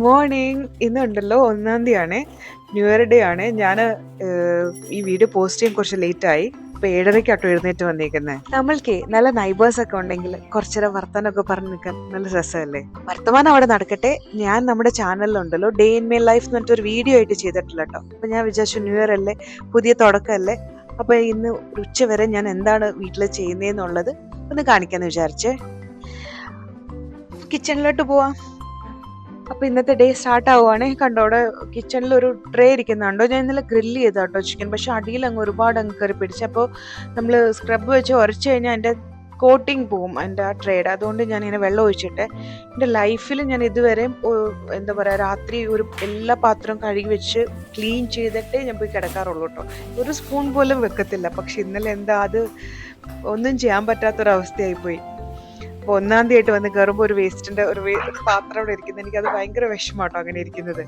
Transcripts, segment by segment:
Morning. ഇന്നുണ്ടല്ലോ 1-ാം തീയതിയാണ്, new year day ആണ്. ഞാൻ ഈ വീഡിയോ പോസ്റ്റ് ചെയ്യാൻ കുറച്ച് ലേറ്റായി. ഇപ്പൊ 7:30 എഴുന്നേറ്റ് വന്നേക്കുന്നത്. നമ്മൾക്ക് നല്ല നൈബേഴ്സ് ഒക്കെ ഉണ്ടെങ്കിൽ കുറച്ചേരം വർത്തമാനമൊക്കെ പറഞ്ഞു നിൽക്കാൻ നല്ല രസമല്ലേ. വർത്തമാനം അവിടെ നടക്കട്ടെ. ഞാൻ നമ്മുടെ ചാനലിലുണ്ടല്ലോ ഡേ ഇൻ മൈ ലൈഫ് എന്ന് പറഞ്ഞിട്ടൊരു വീഡിയോ ആയിട്ട് ചെയ്തിട്ടില്ല കേട്ടോ. അപ്പൊ ഞാൻ വിചാരിച്ചു ന്യൂ ഇയർ അല്ലേ, പുതിയ തുടക്കമല്ലേ, അപ്പൊ ഇന്ന് ഉച്ച വരെ ഞാൻ എന്താണ് വീട്ടിൽ ചെയ്യുന്നതെന്നുള്ളത് ഒന്ന് കാണിക്കാന്ന് വിചാരിച്ചേ. കിച്ചണിലോട്ട് പോവാം. അപ്പൊ ഇന്നത്തെ ഡേ സ്റ്റാർട്ട് ആവുകയാണെ. കണ്ടോ, അവിടെ കിച്ചണിൽ ഒരു ട്രേ ഇരിക്കുന്നുണ്ടോ. ഞാൻ ഇന്നലെ ഗ്രില്ല് ചെയ്ത കേട്ടോ ചിക്കൻ, പക്ഷെ അടിയിൽ ഒരുപാട് കയറി പിടിച്ചു. അപ്പോൾ നമ്മൾ സ്ക്രബ് വെച്ച് ഉരച്ചു കഴിഞ്ഞാൽ എൻ്റെ കോട്ടിങ് പോവും എൻ്റെ ആ ട്രേയുടെ. അതുകൊണ്ട് ഞാൻ ഇങ്ങനെ വെള്ളം ഒഴിച്ചിട്ട് എൻ്റെ ലൈഫിൽ ഞാൻ ഇതുവരെ എന്താ പറയുക, രാത്രി എല്ലാ പാത്രവും കഴുകി വെച്ച് ക്ലീൻ ചെയ്തിട്ടേ ഞാൻ പോയി കിടക്കാറുള്ളൂ കേട്ടോ. ഒരു സ്പൂൺ പോലും വെക്കത്തില്ല. പക്ഷെ ഇന്നലെ എന്താ അത് ഒന്നും ചെയ്യാൻ പറ്റാത്തൊരവസ്ഥയായിപ്പോയി. അപ്പോൾ 1-ാം തീയതി വന്ന് കയറുമ്പോൾ ഒരു വേസ്റ്റിന്റെ ഒരു പാത്രം അവിടെ ഇരിക്കുന്നത്, എനിക്കത് ഭയങ്കര വിഷമാട്ടോ അങ്ങനെ ഇരിക്കുന്നത്.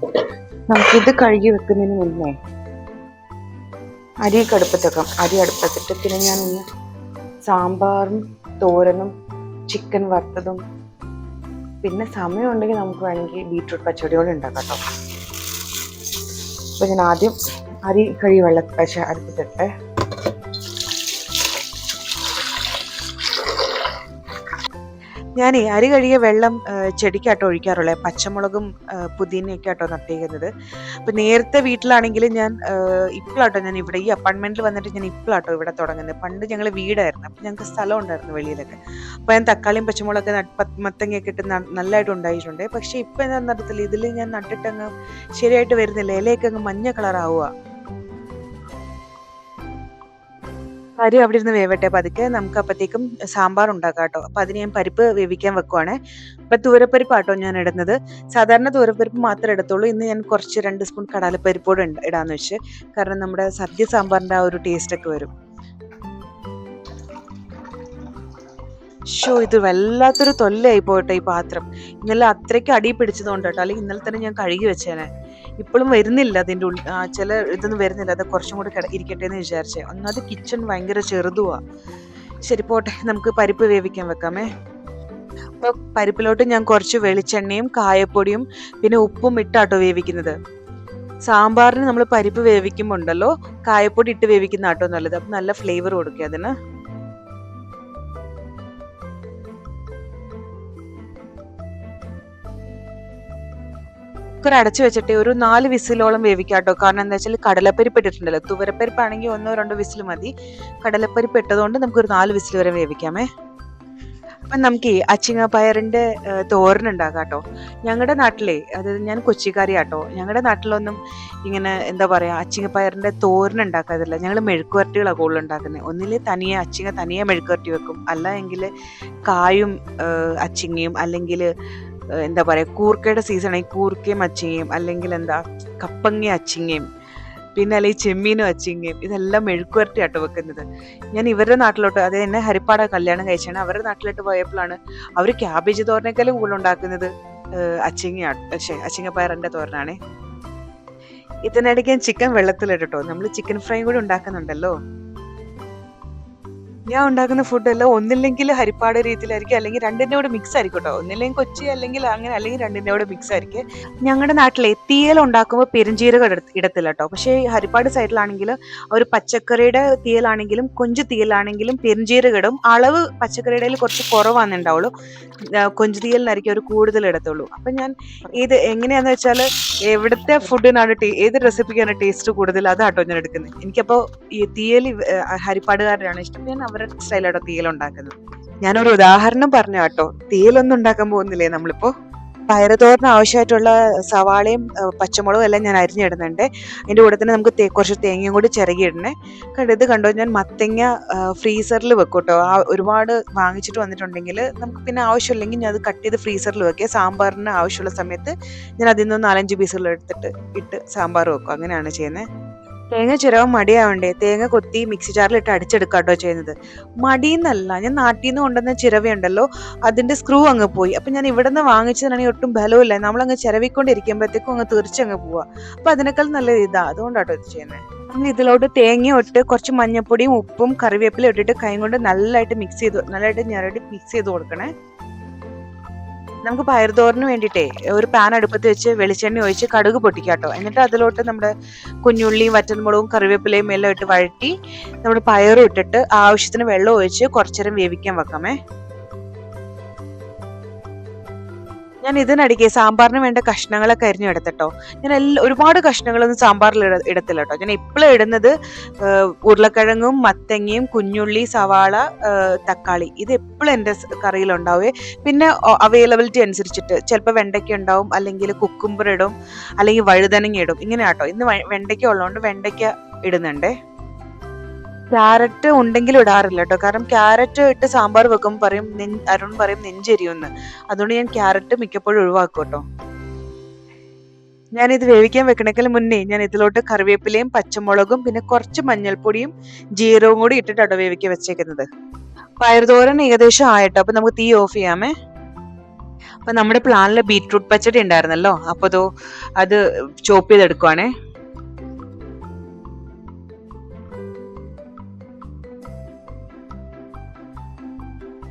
നമുക്കിത് കഴുകി വെക്കുന്നതിന് മുന്നേ അരി അടുപ്പത്തേക്കാം. അരി അടുപ്പത്തിട്ട് പിന്നെ ഞാൻ ഇന്ന് സാമ്പാറും തോരനും ചിക്കൻ വറുത്തതും, പിന്നെ സമയം ഉണ്ടെങ്കിൽ നമുക്ക് വേണമെങ്കിൽ ബീറ്റ്റൂട്ട് പച്ചടിയോടെ ഉണ്ടാക്കാം കേട്ടോ. അപ്പോൾ ഞാൻ ആദ്യം അരി കഴുകി അടുപ്പത്തിട്ട് ഞാൻ അരി കഴുകിയ വെള്ളം ചെടിക്കാട്ടോ ഒഴിക്കാറുള്ളത്. പച്ചമുളകും പുതിനയൊക്കെ ആട്ടോ നട്ടേക്കുന്നത്. അപ്പം നേരത്തെ വീട്ടിലാണെങ്കിൽ ഞാൻ ഇപ്പോഴാട്ടോ ഞാൻ ഇവിടെ ഈ അപ്പാർട്ട്മെന്റിൽ വന്നിട്ട് ഞാൻ ഇപ്പോഴാട്ടോ ഇവിടെ തുടങ്ങുന്നത്. പണ്ട് ഞങ്ങൾ വീടായിരുന്നു, അപ്പം ഞങ്ങൾക്ക് സ്ഥലം ഉണ്ടായിരുന്നു വെളിയിലൊക്കെ. അപ്പോൾ ഞാൻ തക്കാളിയും പച്ചമുളകൊക്കെ മത്തങ്ങയൊക്കെ ഇട്ട് നല്ലതായിട്ട് ഉണ്ടായിട്ടുണ്ട്. പക്ഷെ ഇപ്പം എന്താ നടത്തില്ല, ഇതിൽ ഞാൻ നട്ടിട്ടങ്ങ് ശരിയായിട്ട് വരുന്നില്ല. ഇലയൊക്കെ അങ്ങ് മഞ്ഞ കളറാവുക. അരി അവിടെ ഇരുന്ന് വേവട്ടെ പതുക്കെ. നമുക്ക് അപ്പത്തേക്കും സാമ്പാർ ഉണ്ടാക്കാം കേട്ടോ. അപ്പൊ അതിന് ഞാൻ പരിപ്പ് വേവിക്കാൻ വെക്കുവാണ്. അപ്പൊ തൂരപ്പരിപ്പാട്ടോ ഞാൻ ഇടുന്നത്. സാധാരണ തൂരപ്പരിപ്പ് മാത്രമേ എടുത്തുള്ളൂ. ഇന്ന് ഞാൻ കുറച്ച് 2 സ്പൂൺ കടലപ്പരിപ്പോടെ ഇടാന്ന് വെച്ച്, കാരണം നമ്മുടെ സദ്യ സാമ്പാറിന്റെ ആ ഒരു ടേസ്റ്റ് ഒക്കെ വരും. ഇത് വല്ലാത്തൊരു തൊല്ലയായി പോയിട്ടോ ഈ പാത്രം. ഇന്നലെ അത്രയ്ക്ക് അടി പിടിച്ചതുകൊണ്ട് കേട്ടോ, അല്ലെങ്കിൽ ഇന്നലെ തന്നെ ഞാൻ കഴുകി വെച്ചേനെ. ഇപ്പോഴും വരുന്നില്ല, അതിൻ്റെ ഉള്ളിൽ ചില ഇതൊന്നും വരുന്നില്ല. അത് കുറച്ചും കൂടി ഇരിക്കട്ടെ എന്ന് വിചാരിച്ചേ. ഒന്നത് കിച്ചൺ ഭയങ്കര ചെറുതുവാ. ശരി പോട്ടെ, നമുക്ക് പരിപ്പ് വേവിക്കാൻ വെക്കാമേ. അപ്പോൾ പരിപ്പിലോട്ട് ഞാൻ കുറച്ച് വെളിച്ചെണ്ണയും കായപ്പൊടിയും പിന്നെ ഉപ്പും ഇട്ടാട്ടോ വേവിക്കുന്നത്. സാമ്പാറിന് നമ്മൾ പരിപ്പ് വേവിക്കുമ്പോൾ ഉണ്ടല്ലോ കായപ്പൊടി ഇട്ട് വേവിക്കുന്ന ആട്ടോ നല്ലത്. അപ്പം നല്ല ഫ്ലേവർ കൊടുക്കുക അതിന്. കുക്കർ അടച്ചു വെച്ചിട്ട് ഒരു 4 വിസിലോളം വേവിക്കാട്ടോ. കാരണം എന്താ വെച്ചാൽ കടലപ്പരിപ്പ് ഇട്ടിട്ടുണ്ടല്ലോ. തുവരപ്പരിപ്പാണെങ്കിൽ 1-2 വിസിൽ മതി. കടലപ്പരിപ്പ് ഇട്ടതുകൊണ്ട് നമുക്കൊരു 4 വിസിൽ വരെ വേവിക്കാമേ. അപ്പം നമുക്ക് അച്ചിങ്ങപ്പയറിന്റെ തോരൻ ഉണ്ടാക്കാം കേട്ടോ. ഞങ്ങളുടെ നാട്ടിലെ, അതായത് ഞാൻ കൊച്ചിക്കാരിയാട്ടോ, ഞങ്ങളുടെ നാട്ടിലൊന്നും ഇങ്ങനെ എന്താ പറയാ അച്ചിങ്ങപ്പയറിന്റെ തോരൻ ഉണ്ടാക്കാതില്ല. ഞങ്ങൾ മെഴുക്കുവരട്ടികളാണ് കൂടുതൽ ഉണ്ടാക്കുന്നത്. ഒന്നിൽ തനിയെ മെഴുക്കുവരട്ടി വെക്കും, അല്ല എങ്കിൽ കായും അച്ചിങ്ങയും, അല്ലെങ്കിൽ എന്താ പറയുക കൂർക്കയുടെ സീസണായി കൂർക്കയും അച്ചിങ്ങയും, അല്ലെങ്കിൽ എന്താ കപ്പങ്ങ അച്ചിങ്ങയും, പിന്നെ അല്ലെങ്കിൽ ചെമ്മീനും അച്ചിങ്ങയും, ഇതെല്ലാം മെഴുക്കുവരട്ടി ആട്ടോ വെക്കുന്നത്. ഞാൻ ഇവരുടെ നാട്ടിലോട്ട്, അത് എന്നെ ഹരിപ്പാട് കല്യാണം കഴിച്ചാണ്, അവരുടെ നാട്ടിലോട്ട് പോയപ്പോഴാണ് അവർ ക്യാബേജ് തോരനേക്കാളും കൂടുതൽ ഉണ്ടാക്കുന്നത് അച്ചിങ്ങപ്പയറിന്റെ തോരനാണേ. ഇതിനിടയ്ക്ക് ഞാൻ ചിക്കൻ വെള്ളത്തിലിട്ടോ. നമ്മൾ ചിക്കൻ ഫ്രൈ കൂടി ഉണ്ടാക്കുന്നുണ്ടല്ലോ. ഞാൻ ഉണ്ടാക്കുന്ന ഫുഡെല്ലാം ഒന്നില്ലെങ്കിൽ ഹരിപ്പാട് രീതിയിലായിരിക്കും, അല്ലെങ്കിൽ രണ്ടിൻ്റെ കൂടെ മിക്സ് ആയിരിക്കും കേട്ടോ. ഒന്നില്ലെങ്കിൽ കൊച്ചി, അല്ലെങ്കിൽ അങ്ങനെ, അല്ലെങ്കിൽ രണ്ടിൻ്റെ കൂടെ മിക്സ് ആയിരിക്കും. ഞങ്ങളുടെ നാട്ടിലെ തീയൽ ഉണ്ടാക്കുമ്പോൾ പെരുംജീരകം ഇടത്തില്ല കേട്ടോ. പക്ഷേ ഹരിപ്പാട് സൈഡിലാണെങ്കിൽ ഒരു പച്ചക്കറിയുടെ തീയലാണെങ്കിലും കൊഞ്ച് തീയലാണെങ്കിലും പെരുംജീരകം ഇടും. അളവ് പച്ചക്കറിയുടെ കുറച്ച് കുറവാണെന്നേ ഉണ്ടാവുള്ളൂ. കൊഞ്ച് തീയലിനായിരിക്കും അവർ കൂടുതൽ ഇടത്തുള്ളൂ. അപ്പം ഞാൻ ഇത് എങ്ങനെയാന്ന് വെച്ചാൽ എവിടുത്തെ ഫുഡിനാണ് ഏത് റെസിപ്പിക്കാണ് ടേസ്റ്റ് കൂടുതൽ, അതാട്ടോ ഞാൻ എടുക്കുന്നത്. എനിക്കപ്പോൾ ഈ തീയൽ ഹരിപ്പാടുകാരാണ് ഇഷ്ടം. ഞാൻ അവരുടെ സ്റ്റൈലാട്ടോ തീയൽ ഉണ്ടാക്കുന്നത്. ഞാനൊരു ഉദാഹരണം പറഞ്ഞു കേട്ടോ. തീയലൊന്നും ഉണ്ടാക്കാൻ പോകുന്നില്ലേ നമ്മളിപ്പോ. പയറുതോറിന് ആവശ്യമായിട്ടുള്ള സവാളയും പച്ചമുളകും എല്ലാം ഞാൻ അരിഞ്ഞിടുന്നുണ്ട്. അതിൻ്റെ കൂടെ തന്നെ നമുക്ക് കുറച്ച് തേങ്ങയും കൂടി ചിരകിയിടണേ. ഇത് കണ്ടോ, ഞാൻ മത്തങ്ങ ഫ്രീസറിൽ വെക്കും കേട്ടോ. ഒരുപാട് വാങ്ങിച്ചിട്ട് വന്നിട്ടുണ്ടെങ്കിൽ നമുക്ക് പിന്നെ ആവശ്യമില്ലെങ്കിൽ ഞാൻ അത് കട്ട് ചെയ്ത് ഫ്രീസറിൽ വെക്കുക. സാമ്പാറിന് ആവശ്യമുള്ള സമയത്ത് ഞാൻ അതിൽ നിന്ന് 4-5 പീസുകൾ എടുത്തിട്ട് സാമ്പാർ വെക്കും. അങ്ങനെയാണ് ചെയ്യുന്നത്. തേങ്ങ ചിരവാൻ മടിയാവണ്ടേ, തേങ്ങ കൊത്തി മിക്സി ജാറിലിട്ട് അടിച്ചെടുക്കാട്ടോ ചെയ്യുന്നത്. മടിയെന്നല്ല, ഞാൻ നാട്ടിൽ നിന്ന് കൊണ്ടുവന്ന ചിരവയുണ്ടല്ലോ, അതിന്റെ സ്ക്രൂ അങ്ങ് പോയി. അപ്പൊ ഞാൻ ഇവിടെ നിന്ന് വാങ്ങിച്ചതാണെങ്കിൽ ഒട്ടും ബലമില്ല. നമ്മളങ്ങ് ചിരവിക്കൊണ്ടിരിക്കുമ്പോഴത്തേക്കും അങ്ങ് തീർച്ചങ്ങ് പോവാ. അപ്പൊ അതിനേക്കാൾ നല്ലത് ഇതാ. അതുകൊണ്ടാട്ടോ ഇത് ചെയ്യുന്നത്. നമ്മൾ ഇതിലോട്ട് തേങ്ങ ഇട്ട് കുറച്ച് മഞ്ഞപ്പൊടിയും ഉപ്പും കറിവേപ്പിലയും ഇട്ടിട്ട് കൈ കൊണ്ട് നല്ലതായിട്ട് ഞെരടി മിക്സ് ചെയ്ത് കൊടുക്കണേ. നമുക്ക് പയർതോറിന് വേണ്ടിയിട്ടേ ഒരു പാൻ അടുപ്പത്ത് വെച്ച് വെളിച്ചെണ്ണ ഒഴിച്ച് കടുക് പൊട്ടിക്കാട്ടോ. എന്നിട്ട് അതിലോട്ട് നമ്മുടെ കുഞ്ഞുള്ളിയും വറ്റൽമുളകും കറിവേപ്പിലയും എല്ലാം ഇട്ട് വഴറ്റി നമ്മുടെ പയറും ഇട്ടിട്ട് ആവശ്യത്തിന് വെള്ളം ഒഴിച്ച് കുറച്ചേരം വേവിക്കാൻ വെക്കാമേ. ഞാൻ ഇതിനിടയ്ക്ക് സാമ്പാറിന് വേണ്ട കഷ്ണങ്ങളൊക്കെ അരിഞ്ഞു എടുത്തിട്ടോ. ഞാൻ ഒരുപാട് കഷ്ണങ്ങളൊന്നും സാമ്പാറിൽ ഇടത്തില്ല കേട്ടോ. ഞാൻ ഇപ്പോഴും ഇടുന്നത് ഉരുളക്കിഴങ്ങും മത്തങ്ങയും കുഞ്ഞുള്ളി സവാള തക്കാളി ഇത് എപ്പോഴും എൻ്റെ കറിയിലുണ്ടാവേ. പിന്നെ അവൈലബിലിറ്റി അനുസരിച്ചിട്ട് ചിലപ്പോൾ വെണ്ടയ്ക്ക ഉണ്ടാവും, അല്ലെങ്കിൽ കുക്കുംബർ ഇടും, അല്ലെങ്കിൽ വഴുതനങ്ങ ഇടും. ഇങ്ങനെ കേട്ടോ. ഇന്ന് വെണ്ടയ്ക്ക ഉള്ളതുകൊണ്ട് വെണ്ടയ്ക്ക ഇടുന്നുണ്ടേ. ക്യാരറ്റ് ഉണ്ടെങ്കിലും ഇടാറില്ല കേട്ടോ. കാരണം ക്യാരറ്റ് ഇട്ട് സാമ്പാർ വെക്കുമ്പോൾ പറയും അരുൺ പറയും നെഞ്ചെരിയുമെന്ന്. അതുകൊണ്ട് ഞാൻ ക്യാരറ്റ് മിക്കപ്പോഴും ഒഴിവാക്കും കേട്ടോ. ഞാനിത് വേവിക്കാൻ വെക്കണേക്കാൾ മുന്നേ ഞാൻ ഇതിലോട്ട് കറിവേപ്പിലയും പച്ചമുളകും പിന്നെ കുറച്ച് മഞ്ഞൾപ്പൊടിയും ജീരകവും കൂടി ഇട്ടിട്ടാട്ടോ വേവിക്കാൻ വെച്ചേക്കുന്നത്. പയർതോരൻ ഏകദേശം ആയിട്ടോ. അപ്പൊ നമുക്ക് തീ ഓഫ് ചെയ്യാമേ. അപ്പൊ നമ്മുടെ പ്ലാനില് ബീറ്റ്റൂട്ട് പച്ചടി ഉണ്ടായിരുന്നല്ലോ, അപ്പൊ അത് ചോപ്പ് ചെയ്തെടുക്കുവാണേ.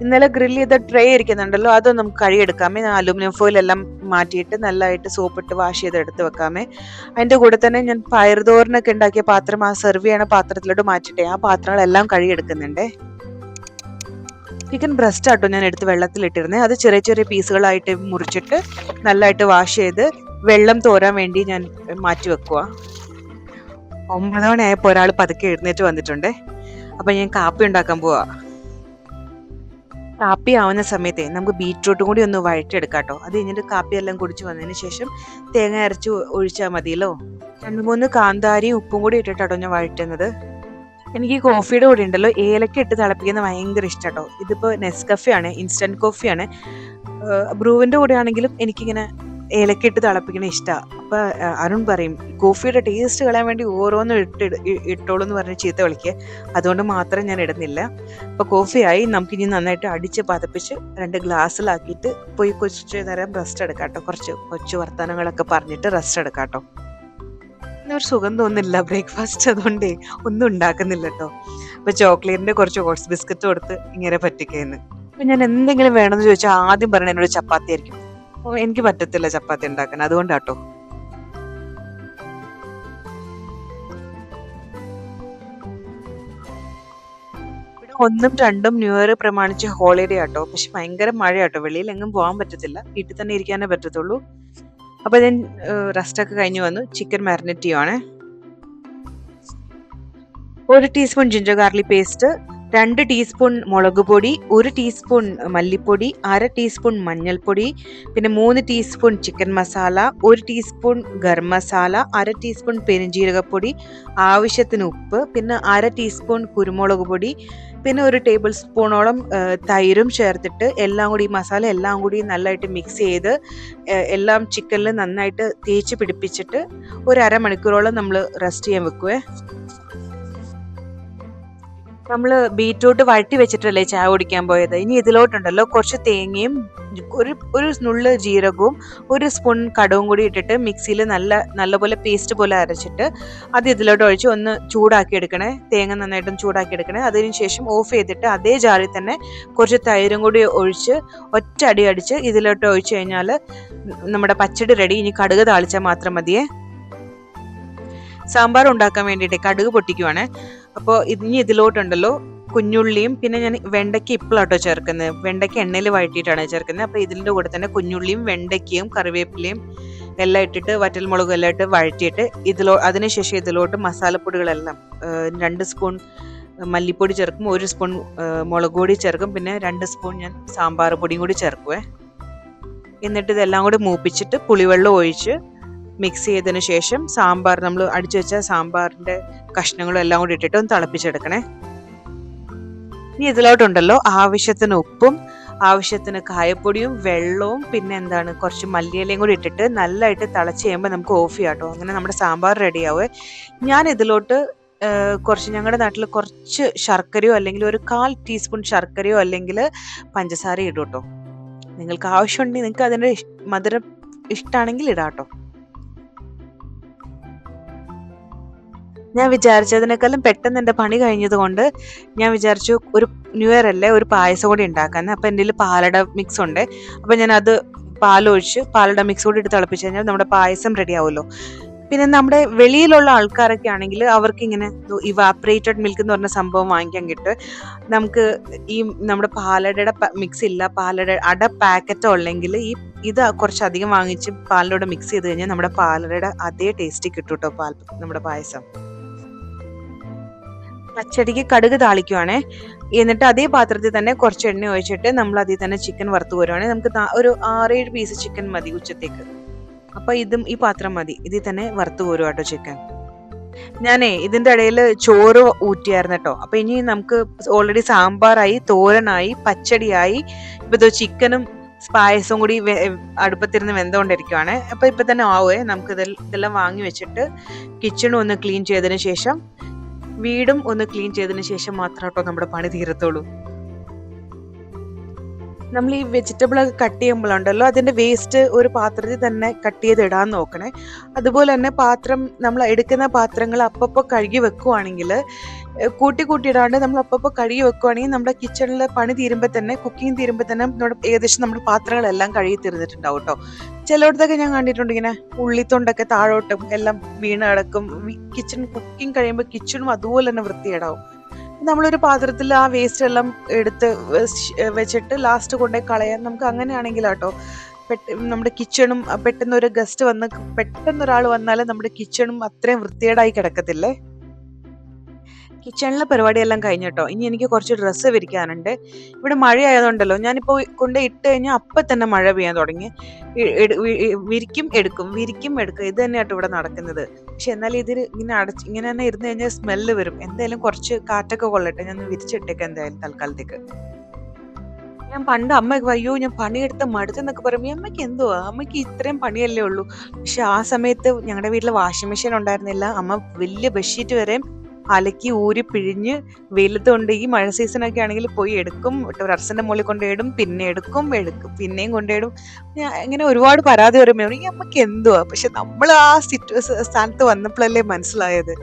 ഇന്നലെ ഗ്രില്ല് ചെയ്ത ട്രേ ഇരിക്കുന്നുണ്ടല്ലോ, അതൊന്നും നമുക്ക് കഴുകിയെടുക്കാമേ. അലുമിനിയം ഫോയിൽ എല്ലാം മാറ്റിയിട്ട് നല്ലതായിട്ട് സോപ്പിട്ട് വാഷ് ചെയ്ത് എടുത്ത് വെക്കാമേ. അതിൻ്റെ കൂടെ തന്നെ ഞാൻ പയർതോരനൊക്കെ ഉണ്ടാക്കിയ പാത്രം ആ സെർവ് ചെയ്യണ പാത്രത്തിലോട്ട് മാറ്റിയിട്ടേ ആ പാത്രങ്ങളെല്ലാം കഴുകിയെടുക്കുന്നുണ്ടേ. ചിക്കൻ ബ്രസ്റ്റ് ആട്ടോ ഞാൻ എടുത്ത് വെള്ളത്തിലിട്ടിരുന്നത്. അത് ചെറിയ ചെറിയ പീസുകളായിട്ട് മുറിച്ചിട്ട് നല്ലതായിട്ട് വാഷ് ചെയ്ത് വെള്ളം തോരാൻ വേണ്ടി ഞാൻ മാറ്റി വെക്കുക. 9 മണിയായപ്പോൾ ഒരാൾ പതുക്കെ എഴുന്നേറ്റ് വന്നിട്ടുണ്ടേ. അപ്പം ഞാൻ കാപ്പി ഉണ്ടാക്കാൻ പോവാ. കാപ്പി ആവുന്ന സമയത്തെ നമുക്ക് ബീറ്റ്റൂട്ടും കൂടി ഒന്ന് വഴറ്റിയെടുക്കാം കേട്ടോ. അത് കഴിഞ്ഞിട്ട് കാപ്പി എല്ലാം കുടിച്ച് വന്നതിന് ശേഷം തേങ്ങ അരച്ച് ഒഴിച്ചാൽ മതിയല്ലോ. 2-3 കാന്താരിയും ഉപ്പും കൂടി ഇട്ടിട്ടാട്ടോ ഞാൻ വഴറ്റുന്നത്. എനിക്ക് ഈ കോഫിയുടെ കൂടെ ഉണ്ടല്ലോ ഏലക്ക ഇട്ട് തിളപ്പിക്കുന്നത് ഭയങ്കര ഇഷ്ടമാട്ടോ. ഇതിപ്പോൾ നെസ്കഫെ ആണ്, ഇൻസ്റ്റന്റ് കോഫിയാണ്. ബ്രൂവിൻ്റെ കൂടെ ആണെങ്കിലും എനിക്കിങ്ങനെ ഏലക്ക ഇട്ട് തിളപ്പിക്കണ ഇഷ്ടമാണ്. അപ്പം അരുൺ പറയും കോഫിയുടെ ടേസ്റ്റ് കളയാൻ വേണ്ടി ഓരോന്നും ഇട്ടോളൂ എന്ന് പറഞ്ഞ് ചീത്ത വിളിക്കുക. അതുകൊണ്ട് മാത്രം ഞാൻ ഇടുന്നില്ല. അപ്പോൾ കോഫിയായി, നമുക്കിനി നന്നായിട്ട് അടിച്ച് പതപ്പിച്ച് 2 ഗ്ലാസ്സിലാക്കിയിട്ട് പോയി കുറച്ച് നേരം റെസ്റ്റ് എടുക്കാം കേട്ടോ. കുറച്ച് കൊച്ചു വർത്തമാനങ്ങളൊക്കെ പറഞ്ഞിട്ട് റെസ്റ്റ് എടുക്കാം കേട്ടോ. ഒരു സുഖം തോന്നുന്നില്ല ബ്രേക്ക്ഫാസ്റ്റ്, അതുകൊണ്ടേ ഒന്നും ഉണ്ടാക്കുന്നില്ല കേട്ടോ. അപ്പോൾ ചോക്ലേറ്റിൻ്റെ കുറച്ച് ഓട്സ് ബിസ്ക്കറ്റ് കൊടുത്ത് ഇങ്ങനെ പറ്റിക്കുന്നു. അപ്പം ഞാൻ എന്തെങ്കിലും വേണമെന്ന് ചോദിച്ചാൽ ആദ്യം പറയണത് എന്നോട് ചപ്പാത്തി ആയിരിക്കും. എനിക്ക് പറ്റത്തില്ല ചപ്പാത്തി ഉണ്ടാക്കാൻ, അതുകൊണ്ടാട്ടോ. ഇവിടെ 1ഉം 2ഉം ന്യൂ ഇയർ പ്രമാണിച്ച് ഹോളിഡേ ആട്ടോ. പക്ഷെ ഭയങ്കര മഴയാട്ടോ, വെളിയിൽ എങ്ങും പോകാൻ പറ്റത്തില്ല, വീട്ടിൽ തന്നെ ഇരിക്കാനേ പറ്റത്തുള്ളൂ. അപ്പൊ ഞാൻ റെസ്റ്റൊക്കെ കഴിഞ്ഞ് വന്നു. ചിക്കൻ മാരിനേറ്റ് ചെയ്യുവാണ്. 1 teaspoon ginger garlic paste, 2 teaspoon മുളക് പൊടി, 1 ടീസ്പൂൺ മല്ലിപ്പൊടി, 1/2 ടീസ്പൂൺ മഞ്ഞൾപ്പൊടി, പിന്നെ 3 teaspoon chicken masala, 1 teaspoon garam masala, 1/2 teaspoon പെരുംജീരകപ്പൊടി, ആവശ്യത്തിന് ഉപ്പ്, പിന്നെ 1/2 ടീസ്പൂൺ കുരുമുളക് പൊടി, പിന്നെ 1 ടേബിൾ സ്പൂണോളം തൈരും ചേർത്തിട്ട് എല്ലാം കൂടി ഈ മസാല എല്ലാം കൂടി നല്ലതായിട്ട് മിക്സ് ചെയ്ത് എല്ലാം ചിക്കനിൽ നന്നായിട്ട് തേച്ച് പിടിപ്പിച്ചിട്ട് ഒരു അരമണിക്കൂറോളം നമ്മൾ റെസ്റ്റ് ചെയ്യാൻ വെക്കുവേ. നമ്മൾ ബീറ്റ്റൂട്ട് വഴറ്റി വെച്ചിട്ടല്ലേ ചായ കുടിക്കാൻ പോയത്. ഇനി ഇതിലോട്ടുണ്ടല്ലോ കുറച്ച് തേങ്ങയും ഒരു നുള്ള് ജീരകവും 1 സ്പൂൺ കടുവും കൂടി ഇട്ടിട്ട് മിക്സിയിൽ നല്ലപോലെ പേസ്റ്റ് പോലെ അരച്ചിട്ട് അത് ഇതിലോട്ട് ഒഴിച്ച് ഒന്ന് ചൂടാക്കി എടുക്കണേ. തേങ്ങ നന്നായിട്ടും ചൂടാക്കി എടുക്കണേ. അതിനുശേഷം ഓഫ് ചെയ്തിട്ട് അതേ ജാറിൽ തന്നെ കുറച്ച് തൈരും കൂടി ഒഴിച്ച് ഒറ്റ അടി അടിച്ച് ഇതിലോട്ട് ഒഴിച്ച് കഴിഞ്ഞാൽ നമ്മുടെ പച്ചടി റെഡി. ഇനി കടുക് താളിച്ചാൽ മാത്രം മതിയേ. സാമ്പാർ ഉണ്ടാക്കാൻ വേണ്ടിയിട്ട് കടുക് പൊട്ടിക്കുവാണ്. അപ്പോൾ ഇനി ഇതിലോട്ടുണ്ടല്ലോ കുഞ്ഞുള്ളിയും പിന്നെ ഞാൻ വെണ്ടയ്ക്ക ഇപ്പോഴാട്ടോ ചേർക്കുന്നത്. വെണ്ടയ്ക്ക എണ്ണയിൽ വഴറ്റിയിട്ടാണ് ചേർക്കുന്നത്. അപ്പോൾ ഇതിൻ്റെ കൂടെ തന്നെ കുഞ്ഞുള്ളിയും വെണ്ടയ്ക്കയും കറിവേപ്പിലയും എല്ലാം ഇട്ടിട്ട് വറ്റൽമുളകും എല്ലാം ഇട്ട് വഴറ്റിയിട്ട് അതിനുശേഷം ഇതിലോട്ട് മസാലപ്പൊടികളെല്ലാം 2 സ്പൂൺ മല്ലിപ്പൊടി ചേർക്കും, 1 സ്പൂൺ മുളക് പൊടി ചേർക്കും, പിന്നെ 2 സ്പൂൺ ഞാൻ സാമ്പാർ പൊടിയും കൂടി ചേർക്കുവേ. എന്നിട്ട് ഇതെല്ലാം കൂടി മൂപ്പിച്ചിട്ട് പുളിവെള്ളം ഒഴിച്ച് മിക്സ് ചെയ്തതിന് ശേഷം സാമ്പാർ നമ്മൾ അടിച്ചു വെച്ച സാമ്പാറിൻ്റെ കഷ്ണങ്ങളും എല്ലാം കൂടി ഇട്ടിട്ട് ഒന്ന് തിളപ്പിച്ചെടുക്കണേ. ഇനി ഇതിലോട്ടുണ്ടല്ലോ ആവശ്യത്തിന് ഉപ്പും ആവശ്യത്തിന് കായപ്പൊടിയും വെള്ളവും പിന്നെ കുറച്ച് മല്ലിയിലയും കൂടി ഇട്ടിട്ട് നല്ലതായിട്ട് തിളച്ച് കഴിയുമ്പോൾ നമുക്ക് ഓഫ് ചെയ്യാം കേട്ടോ. അങ്ങനെ നമ്മുടെ സാമ്പാർ റെഡിയാവേ. ഞാൻ ഇതിലോട്ട് ഞങ്ങളുടെ നാട്ടിൽ കുറച്ച് ശർക്കരയോ അല്ലെങ്കിൽ ഒരു 1/4 ടീസ്പൂൺ ശർക്കരയോ അല്ലെങ്കിൽ പഞ്ചസാര ഇടും കേട്ടോ. നിങ്ങൾക്ക് ആവശ്യമുണ്ടെങ്കിൽ നിങ്ങൾക്ക് അതിൻ്റെ മധുരം ഇഷ്ടമാണെങ്കിൽ ഇടാം കേട്ടോ. ഞാൻ വിചാരിച്ചതിനേക്കാളും പെട്ടെന്ന് എൻ്റെ പണി കഴിഞ്ഞത് കൊണ്ട് ഞാൻ വിചാരിച്ചു ഒരു ന്യൂ ഇയർ അല്ലേ ഒരു പായസം കൂടി ഉണ്ടാക്കാന്ന്. അപ്പം എൻ്റെ കയ്യിൽ പാലട മിക്സ് ഉണ്ട്. അപ്പം ഞാൻ അത് പാലൊഴിച്ച് പാലട മിക്സ് കൂടി ഇട്ട് തിളപ്പിച്ച് കഴിഞ്ഞാൽ നമ്മുടെ പായസം റെഡി ആവുമല്ലോ. പിന്നെ നമ്മുടെ വെളിയിലുള്ള ആൾക്കാരൊക്കെ ആണെങ്കിൽ അവർക്ക് ഇങ്ങനെ ഇവാപറേറ്റഡ് മിൽക്ക് എന്ന് പറഞ്ഞ സംഭവം വാങ്ങിക്കാൻ കിട്ടും. നമുക്ക് ഈ നമ്മുടെ പാലടയുടെ മിക്സ് ഇല്ല, പാലട അട പാക്കറ്റോ അല്ലെങ്കിൽ ഇത് കുറച്ചധികം വാങ്ങിച്ച് പാലിലൂടെ മിക്സ് ചെയ്ത് കഴിഞ്ഞാൽ നമ്മുടെ പാലടയുടെ അതേ ടേസ്റ്റ് കിട്ടും കേട്ടോ നമ്മുടെ പായസം. പച്ചടിക്ക് കടുക് താളിക്കുവാണേ. എന്നിട്ട് അതേ പാത്രത്തിൽ തന്നെ കുറച്ച് എണ്ണ ഒഴിച്ചിട്ട് നമ്മൾ അതിൽ തന്നെ ചിക്കൻ വറുത്ത് വരുവാണെങ്കിൽ നമുക്ക് ഒരു 6-7 പീസ് ചിക്കൻ മതി ഉച്ചത്തേക്ക്. അപ്പൊ ഈ പാത്രം മതി, ഇതിൽ തന്നെ വറുത്ത് പോരും കേട്ടോ ചിക്കൻ. ഞാനേ ഇതിന്റെ ഇടയിൽ ചോറ് ഊറ്റിയായിരുന്നു കേട്ടോ. അപ്പൊ ഇനി നമുക്ക് ഓൾറെഡി സാമ്പാറായി, തോരനായി, പച്ചടിയായി, ഇപ്പൊ ചിക്കനും പായസവും കൂടി അടുപ്പത്തിരുന്ന് വെന്തുകൊണ്ടിരിക്കുവാണ്. അപ്പൊ ഇപ്പൊ തന്നെ ആവുമേ. നമുക്ക് ഇതെല്ലാം വാങ്ങി വെച്ചിട്ട് കിച്ചണും ഒന്ന് ക്ലീൻ ചെയ്തതിന് ശേഷം വീടും ഒന്ന് ക്ലീൻ ചെയ്തതിന് ശേഷം മാത്രം കേട്ടോ നമ്മുടെ പണി തീരത്തുള്ളൂ. നമ്മൾ ഈ വെജിറ്റബിൾ ഒക്കെ കട്ട് ചെയ്യുമ്പോഴുണ്ടല്ലോ അതിന്റെ വേസ്റ്റ് ഒരു പാത്രത്തിൽ തന്നെ കട്ട് ചെയ്ത് ഇടാൻ നോക്കണേ. അതുപോലെ തന്നെ നമ്മൾ എടുക്കുന്ന പാത്രങ്ങൾ അപ്പപ്പോൾ കഴുകി വെക്കുവാണെങ്കിൽ, കൂട്ടിയിടാണ്ട് നമ്മൾ അപ്പപ്പോൾ കഴുകി വെക്കുവാണെങ്കിൽ നമ്മുടെ കിച്ചണിലെ പണി തീരുമ്പോൾ തന്നെ, കുക്കിംഗ് തീരുമ്പോൾ തന്നെ ഏകദേശം നമ്മുടെ പാത്രങ്ങളെല്ലാം കഴുകി തീർന്നിട്ടുണ്ടാവും കേട്ടോ. ചിലയിടത്തൊക്കെ ഞാൻ കണ്ടിട്ടുണ്ട് ഇങ്ങനെ ഉള്ളിത്തൊണ്ടൊക്കെ താഴോട്ടും എല്ലാം വീണ് കിടക്കും. കിച്ചൺ കുക്കിംഗ് കഴിയുമ്പോൾ കിച്ചണും അതുപോലെ തന്നെ വൃത്തികേടാവും. നമ്മളൊരു പാത്രത്തിൽ ആ വേസ്റ്റ് എല്ലാം എടുത്ത് വെച്ചിട്ട് ലാസ്റ്റ് കൊണ്ടുപോയി കളയാൻ നമുക്ക് അങ്ങനെയാണെങ്കിലാട്ടോ നമ്മുടെ കിച്ചണും പെട്ടെന്ന് ഒരു ഗസ്റ്റ് വന്ന് പെട്ടെന്ന് ഒരാൾ വന്നാലും നമ്മുടെ കിച്ചണും അത്രയും വൃത്തികേടായി കിടക്കത്തില്ലേ. കിച്ചണിലെ പരിപാടിയെല്ലാം കഴിഞ്ഞിട്ടോ. ഇനി എനിക്ക് കുറച്ച് ഡ്രസ്സ് വിരിക്കാനുണ്ട്. ഇവിടെ മഴ ആയതുകൊണ്ടല്ലോ ഞാനിപ്പോൾ കൊണ്ട് ഇട്ട് കഴിഞ്ഞാൽ അപ്പം തന്നെ മഴ പെയ്യാൻ തുടങ്ങി. വിരിക്കും എടുക്കും ഇത് തന്നെയാട്ടോ ഇവിടെ നടക്കുന്നത്. പക്ഷെ എന്നാലും ഇതിൽ ഇങ്ങനെ തന്നെ ഇരുന്ന് കഴിഞ്ഞാൽ സ്മെല്ല് വരും. എന്തായാലും കുറച്ച് കാറ്റൊക്കെ കൊള്ളട്ടെ, ഞാൻ വിരിച്ചിട്ടേക്ക് എന്തായാലും തൽക്കാലത്തേക്ക്. ഞാൻ പണ്ട് അമ്മ അയ്യോ ഞാൻ പണിയെടുത്ത മടുത്തെന്നൊക്കെ പറയുമ്പോൾ അമ്മയ്ക്ക് എന്തുവാ, അമ്മയ്ക്ക് ഇത്രയും പണിയല്ലേ ഉള്ളൂ. പക്ഷെ ആ സമയത്ത് ഞങ്ങളുടെ വീട്ടിൽ വാഷിംഗ് മെഷീൻ ഉണ്ടായിരുന്നില്ല. അമ്മ വലിയ ബെഡ്ഷീറ്റ് വരെ അലക്കി ഊരി പിഴിഞ്ഞ് വെയിലത്ത് കൊണ്ട്, ഈ മഴ സീസണൊക്കെ ആണെങ്കിൽ പോയി എടുക്കും, ടെറസിന്റെ മുകളിൽ കൊണ്ടിടും, പിന്നെ എടുക്കും പിന്നെയും കൊണ്ടിടും. ഇങ്ങനെ ഒരുപാട് പരാതി വരുമ്പോൾ ഈ അമ്മയ്ക്ക് എന്തുവാ. പക്ഷെ നമ്മൾ ആ സ്ഥാനത്ത് വന്നപ്പോഴല്ലേ മനസ്സിലായത്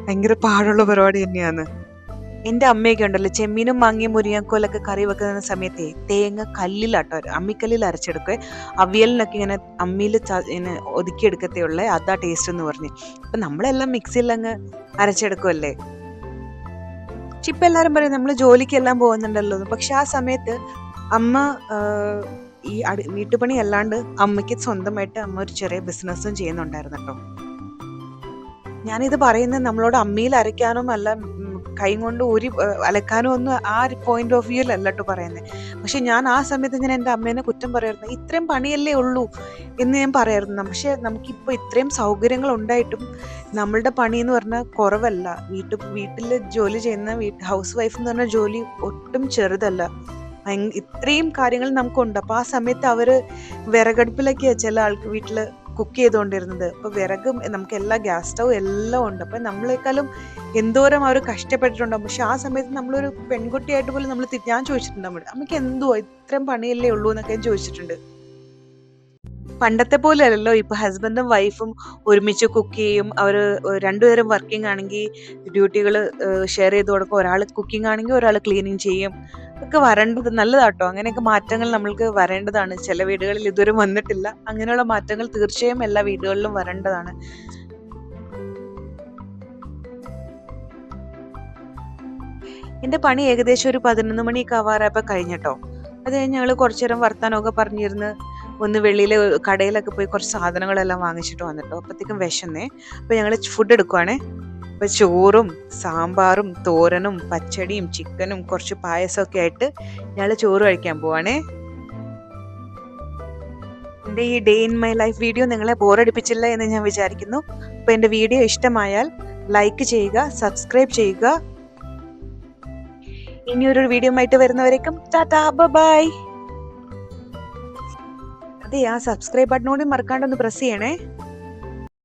ഭയങ്കര പാടുള്ള പരിപാടി തന്നെയാണ്. എൻ്റെ അമ്മയൊക്കെ ഉണ്ടല്ലോ ചെമ്മീനും മാങ്ങയും മുരിങ്ങക്കോലൊക്കെ കറി വെക്കുന്ന സമയത്തേ തേങ്ങ കല്ലിലാട്ടോ, അമ്മിക്കല്ലിൽ അരച്ചെടുക്കുക. അവിയലിനൊക്കെ ഇങ്ങനെ അമ്മിയിൽ ഇങ്ങനെ ഒതുക്കിയെടുക്കത്തേ ഉള്ളേ, അതാ ടേസ്റ്റ് എന്ന് പറഞ്ഞ്. അപ്പൊ നമ്മളെല്ലാം മിക്സിയിൽ അങ്ങ് അരച്ചെടുക്കുമല്ലേ. പക്ഷെ ഇപ്പൊ എല്ലാരും പറയും നമ്മൾ ജോലിക്കെല്ലാം പോകുന്നുണ്ടല്ലോ. പക്ഷെ ആ സമയത്ത് അമ്മ ഈ വീട്ടുപണി അല്ലാണ്ട് അമ്മയ്ക്ക് സ്വന്തമായിട്ട് അമ്മ ഒരു ചെറിയ ബിസിനസ്സും ചെയ്യുന്നുണ്ടായിരുന്നു കേട്ടോ. ഞാനിത് പറയുന്നത് നമ്മളോട് അമ്മിയിൽ അരയ്ക്കാനും അല്ല, കൈ കൊണ്ട് അലക്കാനും ഒന്നും ആ ഒരു പോയിന്റ് ഓഫ് വ്യൂലല്ല കേട്ടോ പറയുന്നത്. പക്ഷെ ഞാൻ ആ സമയത്ത് ഞാൻ എൻ്റെ അമ്മേനെ കുറ്റം പറയായിരുന്നു, ഇത്രയും പണിയല്ലേ ഉള്ളൂ എന്ന് ഞാൻ പറയായിരുന്നു. പക്ഷെ നമുക്കിപ്പോൾ ഇത്രയും സൗകര്യങ്ങൾ ഉണ്ടായിട്ടും നമ്മളുടെ പണി എന്ന് പറഞ്ഞാൽ കുറവല്ല. വീട്ടിൽ ജോലി ചെയ്യുന്ന ഹൗസ് വൈഫ് എന്ന് പറഞ്ഞ ജോലി ഒട്ടും ചെറുതല്ല. ഇത്രയും കാര്യങ്ങൾ നമുക്കുണ്ട്. അപ്പൊ ആ സമയത്ത് അവര് വിറകടുപ്പിലൊക്കെയാ ചില ആൾക്ക് വീട്ടില് കുക്ക് ചെയ്തുകൊണ്ടിരുന്നത്. അപ്പൊ വിറക് നമുക്ക് എല്ലാ ഗ്യാസ് സ്റ്റൗ എല്ലാം ഉണ്ട്. അപ്പൊ നമ്മളെക്കാളും എന്തോരം അവർ കഷ്ടപ്പെട്ടിട്ടുണ്ടാവും. പക്ഷെ ആ സമയത്ത് നമ്മളൊരു പെൺകുട്ടിയായിട്ട് പോലും ഞാൻ ചോദിച്ചിട്ടുണ്ട് അമ്മയ്ക്ക് എന്തുവാ ഇത്രയും പണിയല്ലേ ഉള്ളൂ എന്നൊക്കെ ഞാൻ ചോദിച്ചിട്ടുണ്ട്. പണ്ടത്തെ പോലെ അല്ലല്ലോ ഇപ്പൊ ഹസ്ബൻഡും വൈഫും ഒരുമിച്ച് കുക്ക് ചെയ്യും. അവര് രണ്ടുപേരും വർക്കിംഗ് ആണെങ്കിൽ ഡ്യൂട്ടികൾ ഷെയർ ചെയ്ത് കൊടുക്കും. ഒരാൾ കുക്കിംഗ് ആണെങ്കിൽ ഒരാൾ ക്ലീനിങ് ചെയ്യും. ഒക്കെ വരേണ്ടത് നല്ലതാട്ടോ. അങ്ങനെയൊക്കെ മാറ്റങ്ങൾ നമ്മൾക്ക് വരേണ്ടതാണ്. ചില വീടുകളിൽ ഇതുവരെ വന്നിട്ടില്ല. അങ്ങനെയുള്ള മാറ്റങ്ങൾ തീർച്ചയായും എല്ലാ വീടുകളിലും വരേണ്ടതാണ്. എന്റെ പണി ഏകദേശം ഒരു 11 മണിയൊക്കെ ആവാറായപ്പോ കഴിഞ്ഞട്ടോ. അത് കഴിഞ്ഞ് ഞങ്ങള് കുറച്ചു നേരം വർത്താനമൊക്കെ പറഞ്ഞിരുന്ന് ഒന്ന് വെളിയിലെ കടയിലൊക്കെ പോയി കുറച്ച് സാധനങ്ങളെല്ലാം വാങ്ങിച്ചിട്ട് വന്നിട്ടോ. അപ്പത്തേക്കും വിശന്നേ. അപ്പൊ ഞങ്ങള് ഫുഡ് എടുക്കുവാണേ. അപ്പൊ ചോറും സാമ്പാറും തോരനും പച്ചടിയും ചിക്കനും കുറച്ച് പായസമൊക്കെ ആയിട്ട് ഞങ്ങള് ചോറ് കഴിക്കാൻ പോവാണേ. എൻ്റെ ഈ day in my life video നിങ്ങളെ ബോറടിപ്പിച്ചില്ല എന്ന് ഞാൻ വിചാരിക്കുന്നു. അപ്പൊ എൻ്റെ വീഡിയോ ഇഷ്ടമായാൽ ലൈക്ക് ചെയ്യുക, സബ്സ്ക്രൈബ് ചെയ്യുക. ഇനിയൊരു വീഡിയോ ആയിട്ട് വരുന്നവരേക്കും ടാറ്റാ ബൈ. അതെ, ആ സബ്സ്ക്രൈബ് ബട്ടൺ കൂടി മറക്കാണ്ടൊന്ന് പ്രസ് ചെയ്യണേ.